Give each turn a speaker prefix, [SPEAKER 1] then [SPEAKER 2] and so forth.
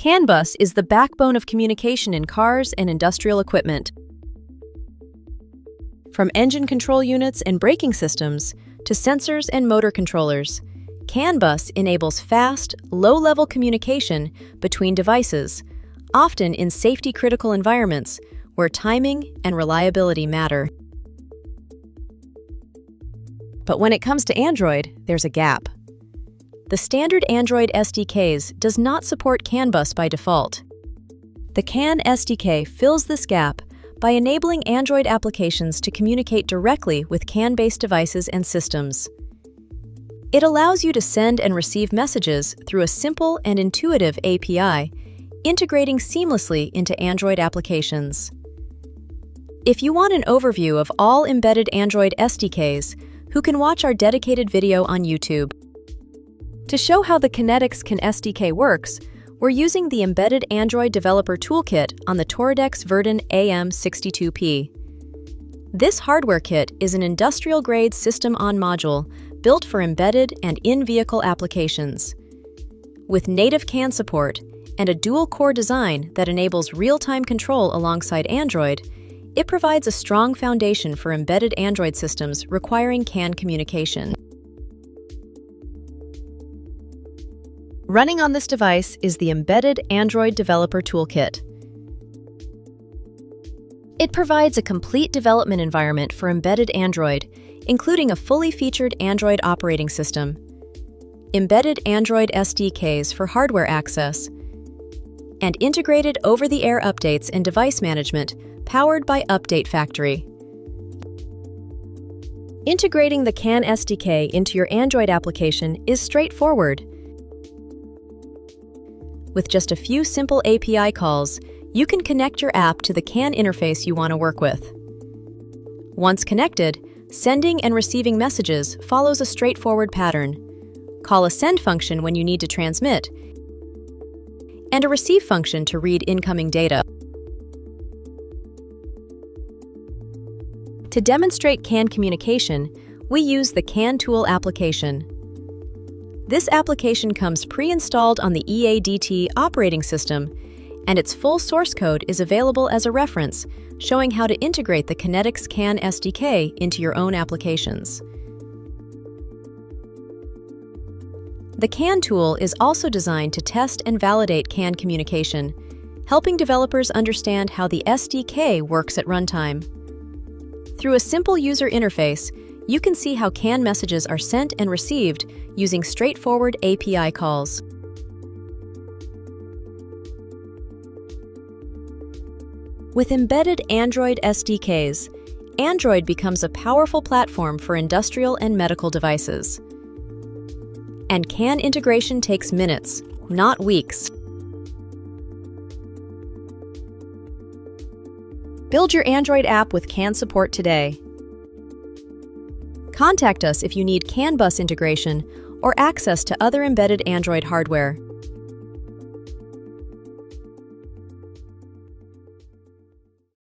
[SPEAKER 1] CAN bus is the backbone of communication in cars and industrial equipment. From engine control units and braking systems to sensors and motor controllers, CAN bus enables fast, low-level communication between devices, often in safety-critical environments where timing and reliability matter. But when it comes to Android, there's a gap. The standard Android SDKs does not support CAN bus by default. The CAN SDK fills this gap by enabling Android applications to communicate directly with CAN-based devices and systems. It allows you to send and receive messages through a simple and intuitive API, integrating seamlessly into Android applications. If you want an overview of all embedded Android SDKs, you can watch our dedicated video on YouTube. To show how the Kynetics CAN SDK works, we're using the Embedded Android Developer Toolkit on the Toradex Verdin AM62P. This hardware kit is an industrial-grade system-on module built for embedded and in-vehicle applications. With native CAN support and a dual-core design that enables real-time control alongside Android, it provides a strong foundation for embedded Android systems requiring CAN communication. Running on this device is the Embedded Android Developer Toolkit. It provides a complete development environment for embedded Android, including a fully featured Android operating system, embedded Android SDKs for hardware access, and integrated over-the-air updates and device management powered by Update Factory. Integrating the CAN SDK into your Android application is straightforward. With just a few simple API calls, you can connect your app to the CAN interface you want to work with. Once connected, sending and receiving messages follows a straightforward pattern. Call a send function when you need to transmit, and a receive function to read incoming data. To demonstrate CAN communication, we use the CAN tool application. This application comes pre-installed on the EADT operating system, and its full source code is available as a reference, showing how to integrate the Kynetics CAN SDK into your own applications. The CAN tool is also designed to test and validate CAN communication, helping developers understand how the SDK works at runtime. Through a simple user interface, you can see how CAN messages are sent and received using straightforward API calls. With embedded Android SDKs, Android becomes a powerful platform for industrial and medical devices. And CAN integration takes minutes, not weeks. Build your Android app with CAN support today. Contact us if you need CAN bus integration or access to other embedded Android hardware.